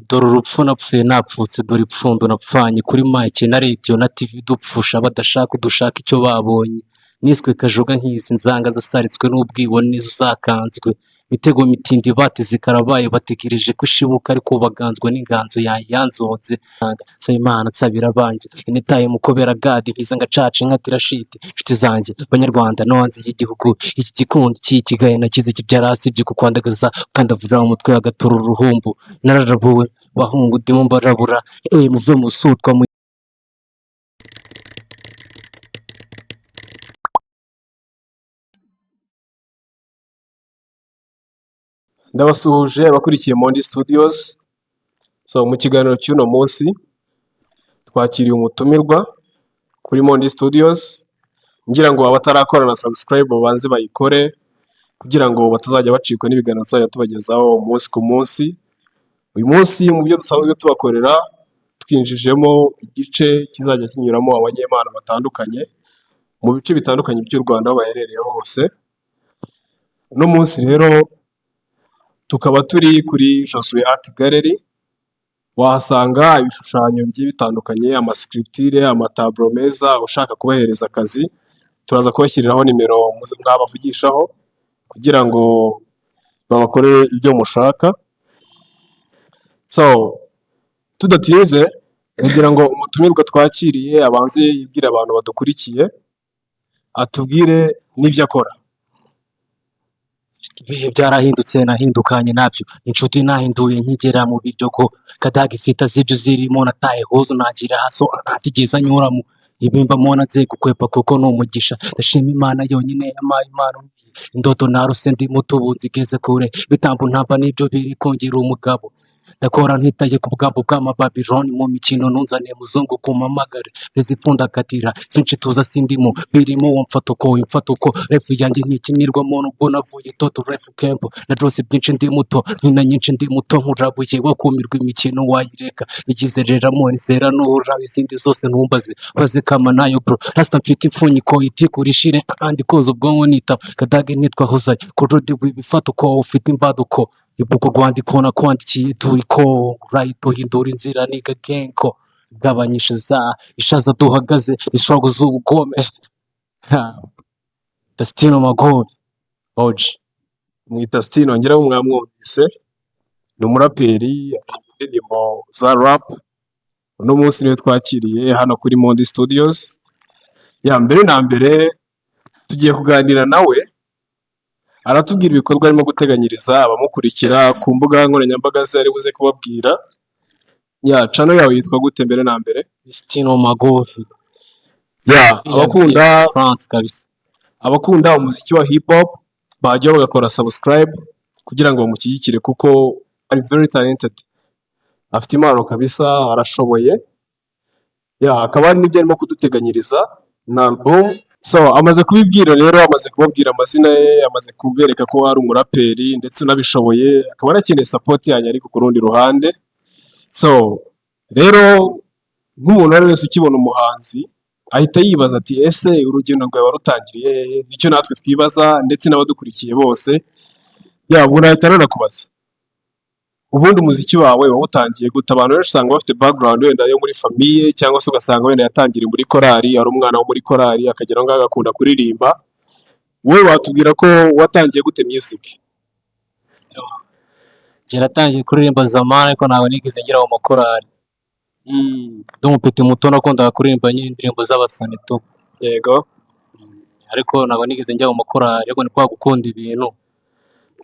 dore urupfu napfuye napfutse, dore ipfundo napfanye kuri mike na radiyo na tv dupfusha badashaka udushaka icyo babonye, niswe kajuga nk'izi nzanga zasaritswe n'ubwibone zakanzwe, mitego mitindi bateze karabaye bategereje ko ishibuka ariko baganzwa n'inganzo yanzonze nsaba imana nsabira abanjye initaye mukobera gadi nkiza ngacaca nkatira shiti inshuti zanjye banyarwanda no hanze y'igihugu iki gikundi cy'ikigaye nakize kibyarasi byo kukwandagaza ukandavura mu mutwe agatura uruhumbu nararabuwe bahungu ndimo mbarabura muve musutwa mu ndabasuhuje abakurikiye Mondi Studios. Mu kiganiro cy'uno munsi twakiriye umutumirwa kuri Mondi Studios, ngira ngo abatarakora na subscribe babanze bayikore kugira ngo batazajya bacikwa n'ibiganiro tuzajya tubagezaho umunsi ku munsi. Uyu munsi mu byo dusanzwe tubakorera twinjijemo igice kizajya kinyuramo abanyemana batandukanye mu bice bitandukanye by'u Rwanda aho baherereye hose. Uno munsi rero tukaba turi kuri Josue Art Gallery, wahasanga ibishushanyo bigiye bitandukanye, amascripture, amataburo meza. Ushaka kubahereza akazi turaza kubashyiriraho nimero mwabavugishaho kugira ngo babakorere ibyo mushaka. Tudatinze kugira ngo umutumirwa twakiriye abanze yibwire abantu badukurikiye, atubwire n'ibyo akora. ibihe byarahindutse nahindukanye nabyo, inshuti nahinduye nkigera mu biryogo, kadagisita z'ibyo zirimo nataye huzu nagira haso atigeze anyuramo, ibimbamo naze gukwepa kuko ni umugisha, ndashima Imana yonyine yampaye impano, indoto narose ndi muto ubu nzigeze kure, bitambo ntamba n'ibyo biri kongera umugabo, ndakora ntitaye ku bwambo bw'amababiloni, mu mikino nunzaniye muzungu kumpamagare vezifundakatira sinshituza sindimo birimo uwo mfatuko refu yanjye ntikinirwamo nubwo navuye toto refu kempo na drose byinshi ndi muto nkina nyinshi ndi muto nkurabuye wakumirwa imikino wayireka igize rera moni zera nuhura izindi zose ntumbaze bazikama nayo bro rasta mfite impfunyiko itikurishire andi koza ubwonko nita kadage nitwa hozaye kurudi w'ibifatuko ufite imbaduko ibuko rwandiko nakwandikiye turiko rayito hindura inzira niga genko gabanyisha za ishaza duhagaze ishogo z'ubugome Destino Magobi Oji Mwita Stino, ngira ngo mwamwumvise, ni umuraperi indirimbo za rap. Uno munsi niwe twakiriye hano kuri Mondi Studios. Mbere na mbere tugiye kuganira nawe, aratubwira ibikorwa arimo guteganyiriza abamukurikira ku mbuga nkoranyambaga ze ari buze kubabwira. Channel yawe yitwa gute mbere na mbere? Destino Magobi abakunda France kabisa, abakunda umuziki wa hip hop bajya bagakora subscribe kugira ngo bamushyigikire kuko ari very talented, afite impano kabisa, arashoboye. Akaba ari n'ibyo arimo kuduteganyiriza na album. Amaze kubibwira rero, amaze kubabwira amazina ye, amaze kubereka ko ari umuraperi ndetse unabishoboye, akaba anakeneye support yanyu ariko ku rundi ruhande. Rero nk'umuntu wari wese ukibona umuhanzi ahita yibaza ati ese urugendo rwawe warutangiriye hehe? Nicyo natwe twibaza ndetse n'abadukurikiye bose. Umuntu ahita ananakubaza ubundi umuziki wawe wawutangiye gute? Abantu benshi usanga bafite background wenda yo muri famiye, cyangwa se ugasanga wenda yatangiriye muri korali, ari umwana wo muri korali akagera aho ngaho agakunda kuririmba. Wowe watubwira ko watangiye gute music? natangiye kuririmba zamani ariko ntabwo nigeze ngira mu makorali. Ndi umupeti muto nakundaga kuririmba indirimbo z'abasani tu, Yego. ariko ntabwo nigeze njya mu makorali, ariko ni kwa gukunda ibintu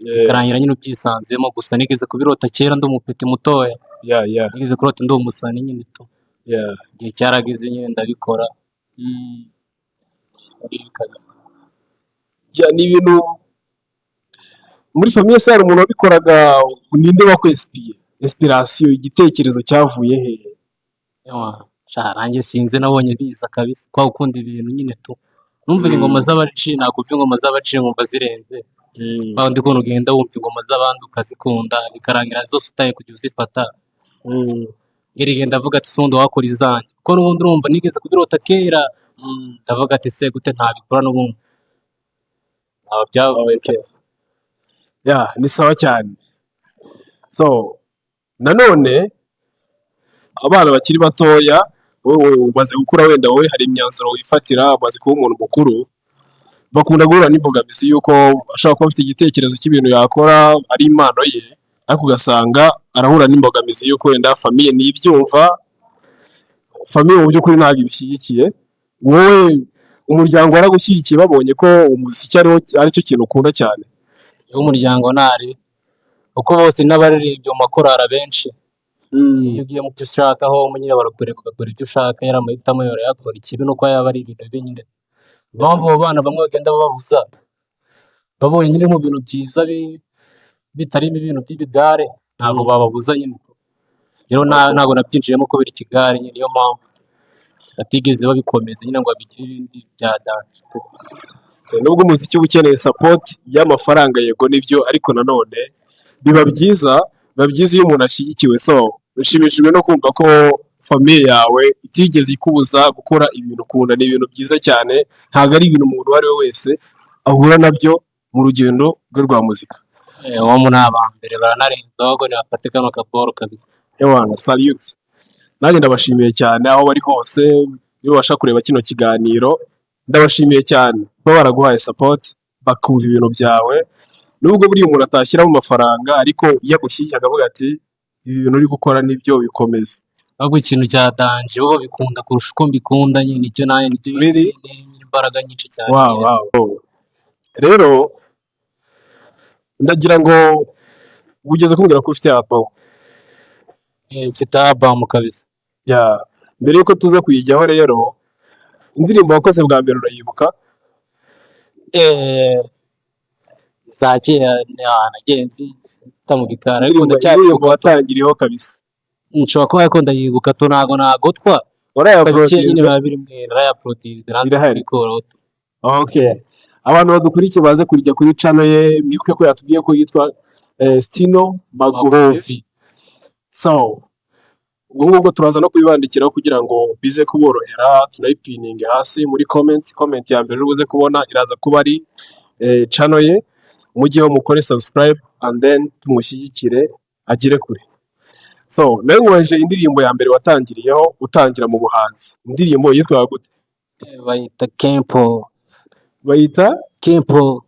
bikarangira nyine ubyisanzemo. Gusa nigeze kubirota kera ndi umupeti mutoya, nigeze kurota ndi umusani nyine tu, igihe cyarageze nyine ndabikora. Ni ibintu muri famiye se hari umuntu wabikoraga? Ninde wakwesipiye inspiration, igitekerezo cyavuye hehe? Nanjye sinzi, nabonye biza kabisa kwa gukunda ibintu nyine tu, numvaga ingoma z'abaci, ntabwo umva ingoma z'abaci nkumva zirenze. Ndi kuntu ugenda wumva ingoma z'abandi ukazikunda bikarangira zose utaye kujya uzifata. Ngenda avuga ati sundi wakora izanjye kuko n'ubundi urumva nigeze kubirota kera. Ndavuga ati se gute ntabikora n'ubundi ntabwo byabaye keza. Ni sawa cyane. nanone abana bakiri batoya, wowe umaze gukura wenda wowe hari imyanzuro wifatira, umaze kuba umuntu mukuru, bakunda guhura n'imbogamizi y'uko ashobora kuba afite igitekerezo cy'ibintu yakora ari impano ye, ariko ugasanga arahura n'imbogamizi y'uko wenda famiye ntibyumva, famiye mu by'ukuri ntabwo ibishyigikiye. Wowe umuryango waragushyigikiye babonye ko umuziki ari cyo kintu ukunda cyane? iyo umuryango ntari kuko bose n'abaririmbyi mu makorari benshi iyo ugiye mu byo ushaka aho nyine barakwereka ugakora ibyo ushaka, yari amahitamo yawe yakora ikibi nuko yaba ari ibintu bibi nyine. Impamvu abo bana bamwe bagenda bababuza babonye nyine mu bintu byiza bitarimo ibintu by'ibigare ntabwo bababuza nyine. Rero ntabwo nabyinjiyemo kubera ikigare nyine, niyo mpamvu batigeze babikomeza nyine ngo babigire ibindi bya danje. Nubwo umuziki uba ukeneye support y'amafaranga, yego nibyo, ariko nanone biba byiza iyo umuntu ashyigikiwe. So ushimishijwe no kumva ko famiye yawe itigeze ikubuza gukora ibintu ukunda. Ni ibintu byiza cyane, ntabwo ari ibintu umuntu uwo ari we wese ahura nabyo mu rugendo rwe rwa muzika. Uwo muri abambere baranarenzaho ngo nibafate kano kaporo kabisa. Ewana salute, nanjye ndabashimiye cyane aho bari hose. Iyo babasha kureba kino kiganiro, ndabashimiye cyane kuba baraguhaye support, bakumva ibintu byawe. Nubwo buriya umuntu atashyiramo amafaranga, ariko iyo agushyigikiye akavuga ati ibi bintu uri gukora nibyo, bikomeze. ahubwo ikintu cya danje bo babikunda kurusha uko mbikunda nyine, nicyo nanjye nicyo Really? imbaraga nyinshi cyane. Wow. Rero ndagira ngo ugeze kumbwira ko ufite album. Mfite album kabisa. Mbere yuko tuza kuyijyaho rero, indirimbo wakoze bwa mbere urayibuka? za kera nagiye nzita mu bikari ariko Indirimbo ndacyayibuka. watangiriyeho kabisa. nshobora kuba ariko ndayibuka to ntago nagotwa bike nyine Warayaproduce? biba biri narayaproduce Birahari? bikora. Okay. Abantu badukurikiye baze kujya kuri channel ye, mwibuke ko yatubwiye ko yitwa Stino Magovi. So ubwo ngubwo turaza no kubibandikiraho kugira ngo bize kuborohera, tunayipininge hasi muri comments. Comment ya mbere ubuze kubona iraza kuba ari channel ye, mujyeho mukore subscribe and then tumushyigikire agire kure. So nawe nkubajije indirimbo ya mbere watangiriyeho utangira mu buhanzi, indirimbo yitwa gute? Bayita Kempo. Bayita Kempo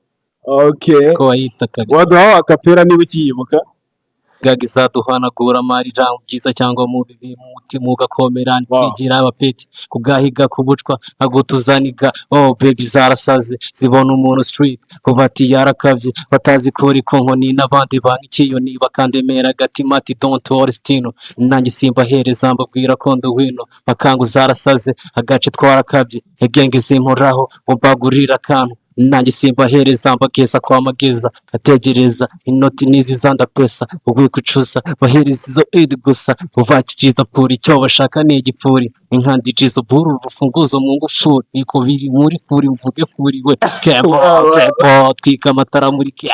okay. ko bayita kabisa. Waduhaho akapera niba ukiyibuka? Gagisa duhanagura amari ijambo byiza cyangwa mu bibi mu mutima ugakomera ntigira abapeti kugahiga kubucwa ntabwo tuzaniga. Oh baby zarasaze zibona umuntu street ko bati yarakabye batazi ko uri konkoni n'abandi bank'ikiyoni bakandemera agatima ati don't worry Stino, nanjye simbahereza mbabwira ko nduwino bakangu zarasaze agace twarakabye egenge zimporaho mbagurira akantu nanjye simbahereza mbageza kwa mageza ategereza inoti nizi zanda pesa ubwo kucuza bahereza izo id gusa uvakijiza puri icyo bashaka ni igipfuri inkandi jizo buru rufunguzo mu ngufuri niko biri muri furi mvuge furi we Kempo twika amatara muri ke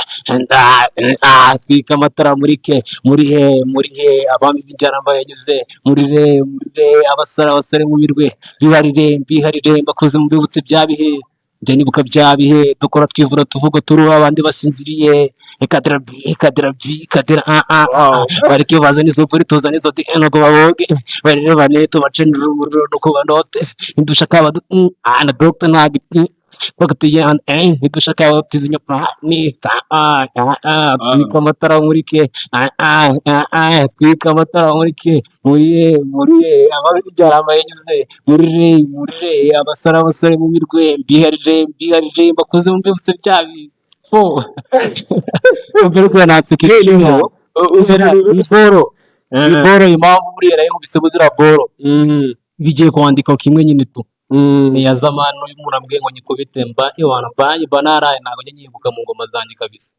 twika amatara muri ke muri he abami b'injyana mbayanyuze muri re abasare mu birwe biharire bakoze mu bibutse bya bihe njye nibuka bya bihe dukora twivura tuvuga turuha abandi basinziriye ikadira bareke bazana izo kuri tuzana izo ntabwo baboge barere bane tubacenera umuriro no kubanote ntidushaka na doctor ntabwo bagatuye ntidushaka abatizinya ni twika amatara muri ke twika amatara muri ke muri ababijyara amayenyuze muri abasare mu birwe mbiharire bakoze mu mbibutse byabi mbere ko natsika ikintu boro impamvu buriya nayo nkubise buzira boro bigiye kwandika kimwe nyine tu ya zamani umuntu ambwiye ngo nyikubite mba naraye ntabwo njya nyibuka mu ngoma zanjye kabisa.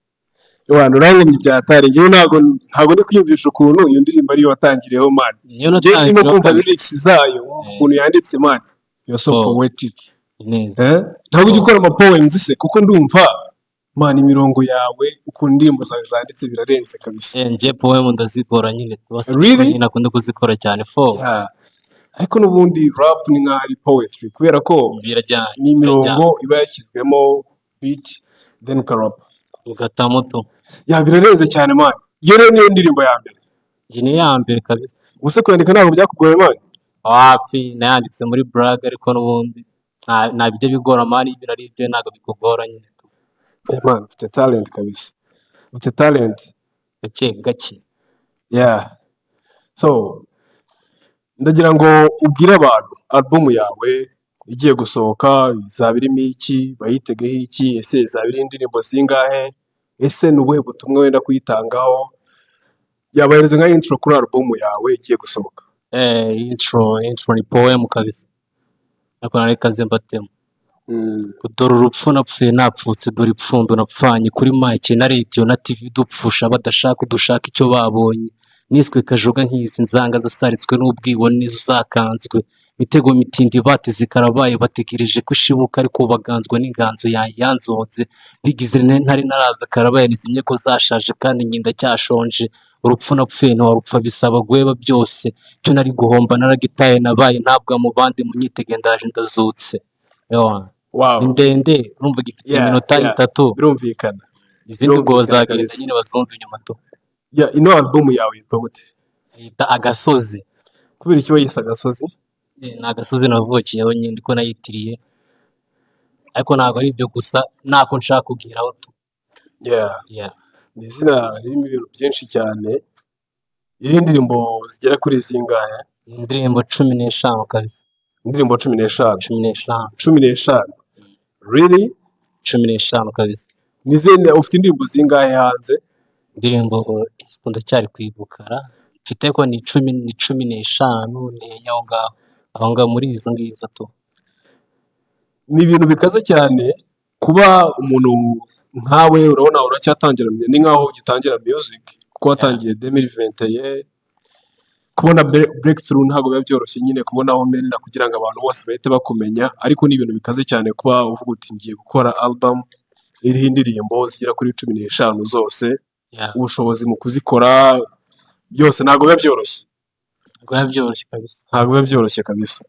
Abantu urangomye byatari njyewe ntabwo ndi kwiyumvisha ukuntu iyo ndirimbo ariyo watangiriyeho man. Niyo Njyewe ndimo natangiyeho kumva kabisa. lyrics zayo ukuntu yanditse man, yo so Oh. poetic. Neza. Ntabwo ujya ukora amapoems se kuko ndumva man imirongo yawe ukuntu indirimbo zawe zanditse birarenze kabisa. Njye poem ndazikora nyine Really? nyine akunda kuzikora cyane Yeah. Ariko n'ubundi rap ni nk'aho ari poetry kubera ko birajyanye ni imirongo iba yashyizwemo beat then ukarapa. ugata muto. Birarenze cyane man. Iyo rero niyo ndirimbo ya mbere. iyi ni iya mbere kabisa. ubuse kwandika ntabwo byakugoye mani? Wapi nayanditse muri brag ariko n'ubundi nta bijya bigora mani, ibyo ari byo ntabwo bikugora nyine tu. Man, ufite talent kabisa, ufite talent. Gake gake. Yeah. So ndagira ngo ubwire abantu album yawe igiye gusohoka izaba irimo iki, bayitegeho iki, ese izaba iriho indirimbo zingahe, ese ni ubuhe butumwa wenda kuyitangaho, yabahereza nka intro kuri album yawe igiye gusohoka. Intro ni poem kabisa, ariko narekaze mbatemo. Dore urupfu napfuye napfutse, dore ipfundo napfanye, kuri make na radio na TV dupfusha badashaka udushaka icyo babonye, niswe kajuga nk'izi nzanga zasaritswe n'ubwibone uzakanzwe, mitego mitindi bateze karabaye bategereje kushibuka, ariko baganzwe n'inganzo yanzonze, bigize ntari naraza karabaye nizimye ko zashaje kandi nyinda cyashonje, urupfu napfuye ntiwarupfa bisaba guheba byose, cyo nari guhomba naragitaye nabaye ntabwa mu bandi munyitege ndaje ndazutse. Wow. Ndende urumva gifite iminota itatu, birumvikana. izindi ubwo zagenda nyine bazumva inyuma tu. Ino album yawe yitwa gute? Yita Agasozi. Kubera iki wayise Agasozi? Ni agasozi navukiyeho nyine ndiko nayitiriye, ariko ntabwo ari ibyo gusa, ntako nshaka kubwiraho tu. Yeah. Ni izina ririmo ibintu byinshi cyane. Iri indirimbo zigera kuri zingahe? Indirimbo 15 kabisa. Indirimbo 15. 15. 15. Really? 15 kabisa. Nizende ufite indirimbo zingahe hanze? Indirimbo ndacyari kwibukara, mfite ko ni 15 nenya aho ngaho muri izo ngizo tu. Ni ibintu bikaze cyane kuba umuntu nkawe, urabona uracyatangira, ni nkaho ugitangira music kuko watangiye 2021, kubona breakthrough ntabwo biba byoroshye nyine kubona aho umenera kugira ngo abantu bose bahite bakumenya, ariko ni ibintu bikaze cyane kuba uvuga uti ngiye gukora album iriho indirimbo zigera kuri 15 zose. Ubushobozi mu kuzikora byose ntabwo biba byoroshye. Ntabwo biba byoroshye kabisa.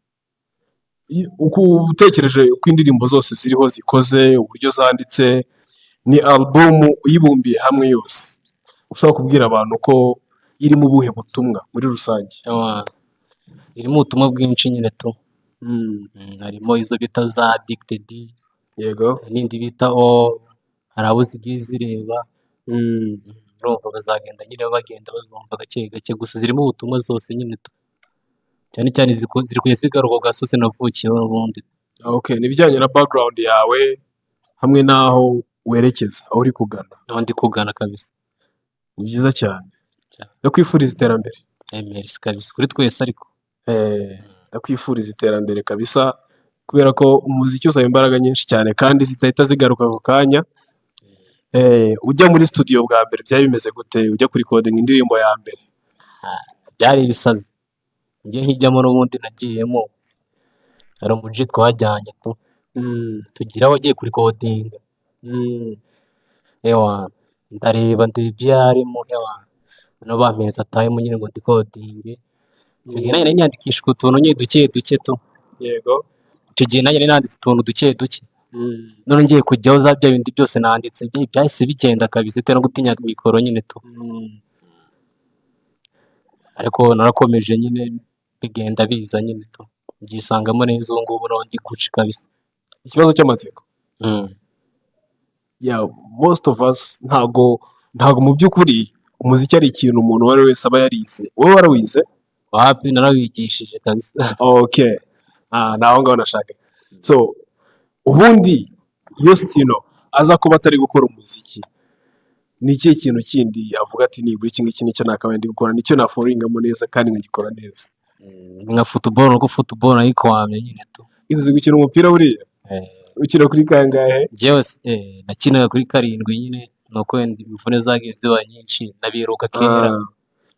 Uko utekereje uko indirimbo zose ziriho zikoze, uburyo zanditse, ni album uyibumbiye hamwe yose, ushobora kubwira abantu ko irimo ubuhe butumwa muri rusange? Irimo ubutumwa bwinshi nyine tu. Harimo izo bita za addicted, yego, n'indi bita hari abo zigiye zireba, urumva bazagenda nyine bagenda bazumva gake gake, gusa zirimo ubutumwa zose nyine tu, cyane cyane ziri kuzigaruka Gasozi navukiyeho n'ubundi. Okay, nibijyanye na background yawe hamwe n'aho werekeza, aho uri kugana. Aho ndi kugana kabisa. Ni byiza cyane. Ndakwifuriza iterambere. Merci kabisa kuri twese ariko. Ndakwifuriza iterambere kabisa, kubera ko umuziki usaba imbaraga nyinshi cyane kandi zitahita zigaruka ako kanya. Ujya muri studio bwa mbere byari bimeze gute? Ujya kuri recording indirimbo ya mbere? Byari ibisazi. Ngiye nkijyamo n'ubundi nagiyemo, hari umuji twajyanye tu. Tugira wagiye kuri recording. Ndareba ndebye harimo no bampeza time nyine ngo ndi coding. Icyo gihe nanjye nyandikisha utuntu nyine duke tu. Yego. Icyo gihe nanjye nanditse utuntu duke. None ngiye kujyaho za bya bindi byose nanditse byahise bigenda kabisa, bitewe no gutinya mikoro nyine tu. Ariko narakomeje nyine bigenda biza nyine tu, ngisangamo neza ubu ngubu naho ndi guci kabisa. Ikibazo cy'amatsiko. Most of us ntago mu by'ukuri umuziki ari ikintu umuntu wari wese aba yarize. Wowe warawize? Wapi, narawigishije kabisa. Okay. Naho ngaho nashaka. So ubundi iyo Stino aza kuba atari gukora umuziki, ni ikihe kintu kindi avuga ati nibura iki ngiki nicyo nakabaye ndi gukora, nicyo naforingamo neza kandi nkagikora neza? Nka football, nuko football ariko wamye nyine tu. Ivuze gukina umupira buriya? Ukina kuri kangahe? Jewe nakinaga kuri 7 nyine, nuko imvune zagiye ziba nyinshi, nabiruka kera.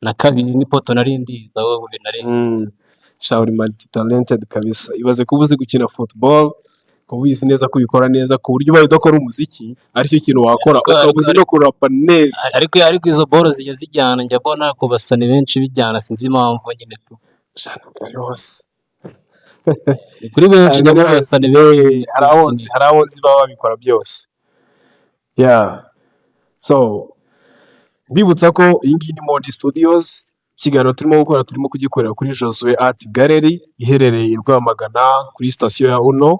Na kabiri ni poto narindi zawo ubu nari. Shauri multi talented kabisa. Ibaze kuba uzi gukina football, kuba uzi neza ko ubikora neza ku buryo ubaye udakora umuziki aricyo kintu wakora, ukaba uzi no kurapa neza. Ariko izo ball zijya zijyana, njya mbona ko basani benshi bijyana, sinzi impamvu nyine tu. Rwose. Kuri benshi njya mbona basani benshi, hari abonzi baba babikora byose. So mbibutsa ko iyi ngiyi ni Mondi Studios, ikiganiro turimo gukora turimo kugikorera kuri Josue Art Gallery iherereye i Rwamagana kuri sitasiyo ya Uno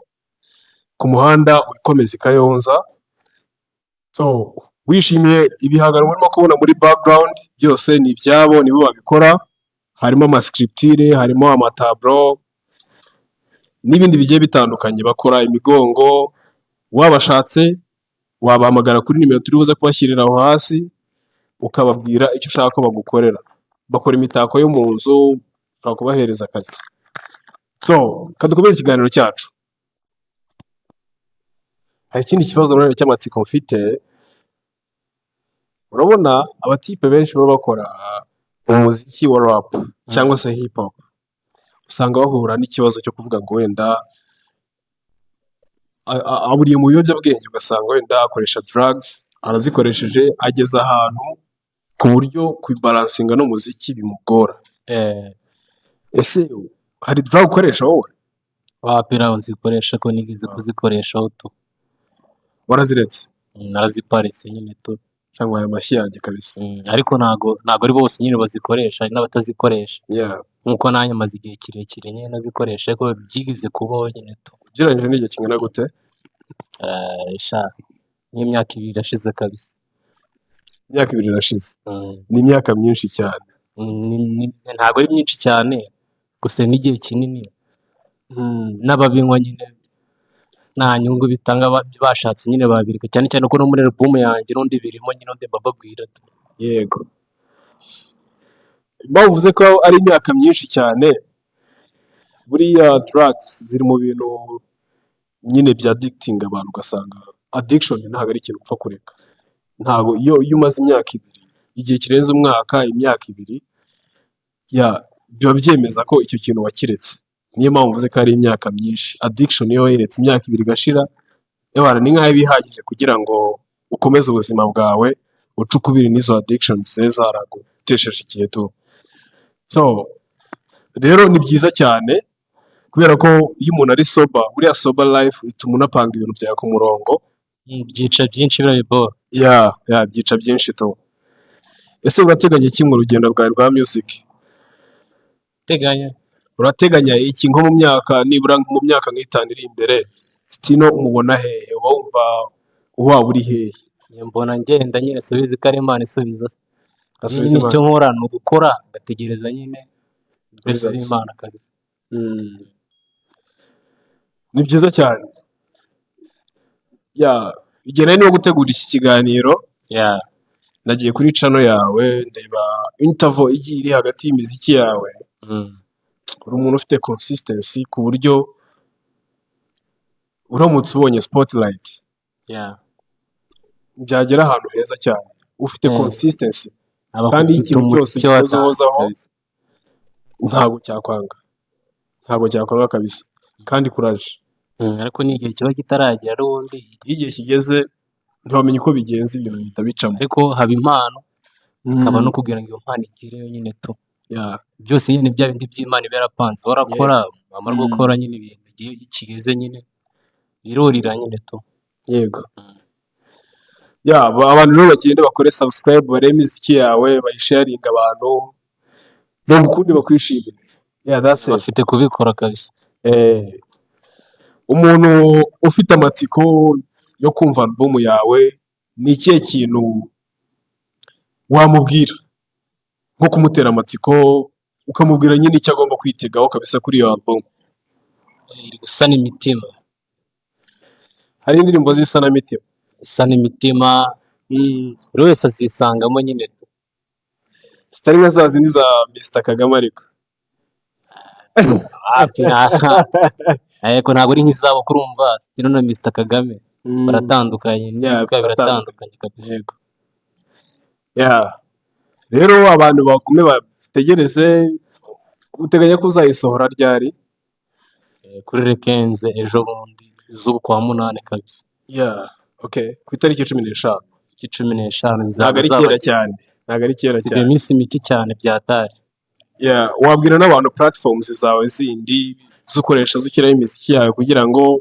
ku muhanda ukomeza i Kayonza. So wishimiye ibihangano urimo kubona muri background byose ni ibyabo, nibo babikora. Harimo amascripture, harimo amatablo n'ibindi bigiye bitandukanye. Bakora imigongo, wabashatse wabahamagara kuri nimero turi buze kubashyirira aho hasi ukababwira icyo ushaka ko bagukorera. Bakora imitako yo mu nzu, ushobora kubahereza akazi. So kadukomeze ikiganiro cyacu. Hari ikindi kibazo rero cy'amatsiko mfite. Urabona abatipe benshi baba bakora umuziki wa rap cyangwa se hip hop, usanga bahura n'ikibazo cyo kuvuga ngo wenda aburiye mu biyobyabwenge, ugasanga wenda akoresha drugs, arazikoresheje ageze ahantu ku buryo kubalansinga n'umuziki bimugora. Ese hari drug ukoresha wowe? wapira nzikoresha ko nigeze kuzikoreshaho tu Waraziretse naraziparitse nyine tu. cyangwa aya mashyi yanjye kabisa? Ariko ntago ari bose nyine bazikoresha, hari n'abatazikoresha. Yeah. Nkuko nanjye maze igihe kirekire nyine nazikoresha ariko byigize kubaho nyine tu. Ugereranyije n'igihe kingana gute? Nk'imyaka 2 irashize kabisa. Imyaka 2 irashize. Ni imyaka myinshi cyane. Ntago ari myinshi cyane, gusa n'igihe kinini. N'ababinywa nyine nta nyungu bitanga, bashatse nyine babireka, cyane cyane ko no muri album yanjye n'undi birimo nyine undi bababwira tu. Yego. Bavuze ko ari imyaka myinshi cyane. Buriya drugs ziri mu bintu nyine bya addicting abantu, ugasanga addiction ntabwo ari ikintu upfa kureka. Ntabwo iyo umaze imyaka 2, igihe kirenze umwaka, imyaka 2, biba byemeza ko icyo kintu wakiretse. Niyo mpamvu mvuze ko ari imyaka myinshi. Addiction iyo yeretse imyaka 2 igashira, ni nk'aho bihagije kugira ngo ukomeze ubuzima bwawe uce ukubiri n'izo addictions ze zaragutesheje igihe tu. So rero ni byiza cyane kubera ko iyo umuntu ari sober, buriya sober life ituma unapanga ibintu byawe ku murongo. Byica byinshi birabibora. Byica byinshi tu. Ese urateganya iki mu rugendo rwawe rwa music? Urateganya iki nko mu myaka, nibura mu myaka nk'itanu iri imbere? Stino umubona hehe? Waba uri hehe? Mbona ngenda nyine subiza ko ari Imana isubiza. Asubiza Icyo nkora ni ugukora, ngategereza nyine mbese Imana kabisa. Ni byiza cyane. Igihe nari no gutegura iki kiganiro, nagiye kuri channel yawe ndeba interval igiye iri hagati y'imiziki yawe. Uri umuntu ufite consistency ku buryo uramutse ubonye spotlight byagera ahantu heza cyane. Ufite consistency kandi ikintu cyose uzozaho ntabwo cyakwanga kabisa, kandi courage. Ariko n'igihe kiba kitaragera n'ubundi, igihe kigeze ntiwamenya uko bigenze, ibintu bihita bicamo. Ariko haba impano, haba no kugira ngo iyo mpano igireyo nyine tu. Byose nyine bya bindi by'Imana byarapanze, warakora wamara gukora nyine ibintu igihe kigeze nyine birorira nyine tu. Yego. Abantu rero bagende bakore subscribe, barebe imiziki yawe, bayisharinga abantu bagukunde bakwishimire. Bafite kubikora kabisa. Umuntu ufite amatsiko yo kumva album yawe, ni ikihe kintu wamubwira nko kumutera amatsiko, ukamubwira nyine icyo agomba kwitegaho kabisa kuri iyo album? Iri gusana imitima. Hari indirimbo zisana imitima? Isana imitima, buri wese azisangamo nyine. Zitari nka za zindi za Mr Kagame ariko? Ariko ntabwo ari nk'izabo, kurumva Stino na Mr Kagame baratandukanye, biratandukanye kabisa. Rero abantu bakume bategereze. Uteganya ko uzayisohora ryari? Kuri Rekenze ejo bundi z'ukwa 8 kabisa. Ku itariki 15. 15 ntabwo ari kera cyane. Sigaye iminsi mike cyane byatari. Wabwira n'abantu platforms zawe zindi zukoresha zikiraho imiziki yawe kugira ngo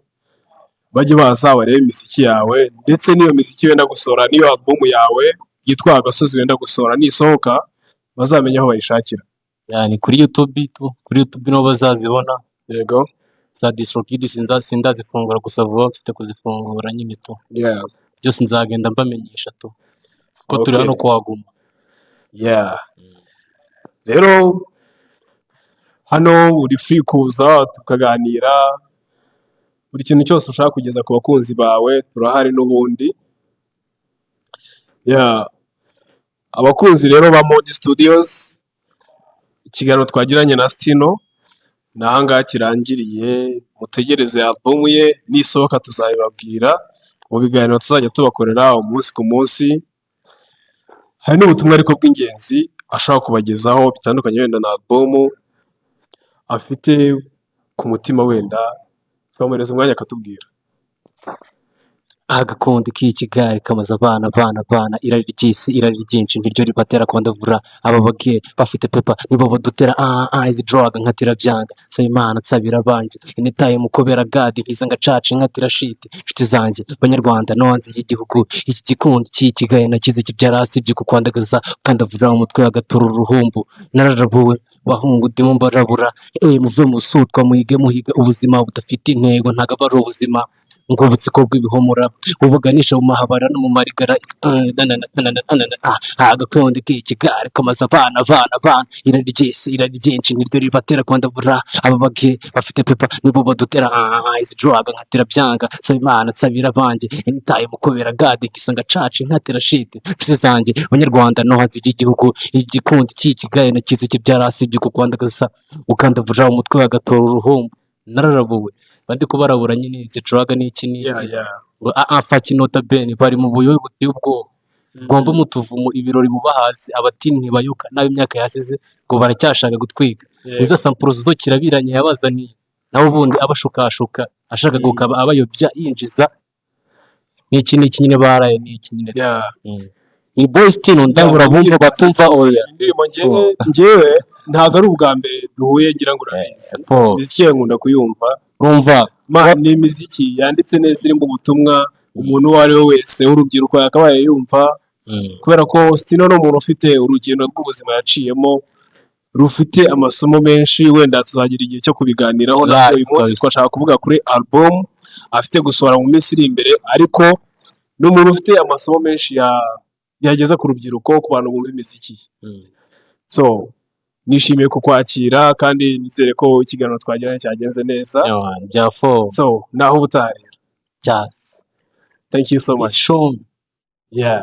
bajye baza barebe imiziki yawe, ndetse n'iyo miziki wenda gusohora, n'iyo album yawe yitwa Agasozi wenda gusohora nisohoka bazamenya aho bayishakira? ni kuri YouTube kuri YouTube niho bazazibona yego za DistroKid sindazifungura gusa vuba mfite kuzifungura nyine tu yeah byose nzagenda mbamenyesha tu ko turi Okay. hano kuhaguma. yeah rero hano uri free kuza tukaganira buri kintu cyose ushaka kugeza ku bakunzi bawe turahari n'ubundi. Yeah, abakunzi rero ba Modi Studios, ikiganiro twagiranye na Stino ni aha ngaha kirangiriye, mutegereze album ye nisohoka tuzabibabwira mu biganiro tuzajya tubakorera umunsi ku munsi. Hari n'ubutumwa ariko bw'ingenzi ashaka kubagezaho bitandukanye wenda na album afite ku mutima, wenda twamuhereza umwanya akatubwira. Agakundi k'ikigare kamaze abana irari ry'isi irari ryinshi niryo ribatera kwandavura aba bagere bafite pepa nibo badutera izi drug nkatira byanga nsaba Imana nsabira abanjye initaye mukobera gadi nkiza ngacaca nkatira shiti inshuti zanjye banyarwanda no hanze y'igihugu iki gikundi cy'ikigaye nakize kibyara hasi ibyo kukwandagaza ukandavura umutwe agatura uruhumbu nararabuwe bahungu ndimo mbarabura muve musutwa muhige muhiga ubuzima budafite intego ntago aba ari ubuzima ngo ubutsiko bw'ibihomora bubuganisha mu mahabara no mu marigara. Agakundi k'ikigare kamaze abana irari ry'isi irari ryinshi niryo ribatera kwandavura aba bage bafite pepa nibo badutera izi drug nkatira byanga nsaba Imana nsabira abanjye initaye mukobera gade nkisa ngacaca nkatira shiti inshuti zanjye banyarwanda no hanze y'igihugu igikundi cy'ikigaye nakize kibyara hasi ibyo kukwandagaza ukandavura umutwe agatora uruhumbu nararabuwe bandi kubarabura nyine izi drug n'iki ni afaki nota bene bari mu buyobe buteye ubwoba ngomba mutuvumo ibirori buba hasi abatini ntibayuka nabi imyaka yasize ngo baracyashaka gutwiga iza sampuro zo kirabiranye yabazaniye nawe ubundi abashukashuka ashaka gukaba abayobya yinjiza n'iki nyine baraye n'iki nyine ni boys tino ndabura bumva batumva oya indirimbo njyewe ntabwo ari ubwa mbere duhuye ngira ngo urabizi imiziki nkunda kuyumva urumva ni imiziki yanditse neza irimo ubutumwa umuntu uwo ari we wese w'urubyiruko yakabaye yumva, kubera ko Stino ni umuntu ufite urugendo rw'ubuzima yaciyemo rufite amasomo menshi, wenda tuzagira igihe cyo kubiganiraho. Natwe uyu munsi twashaka kuvuga kuri album afite gusohora mu minsi iri imbere, ariko ni umuntu ufite amasomo menshi yageza ku rubyiruko, ku bantu bumva imiziki. So nishimiye kukwakira kandi nizere ko ikiganiro twagiranye cyagenze neza. So naho ubutaha. Just Thank you so much. shown. Yeah.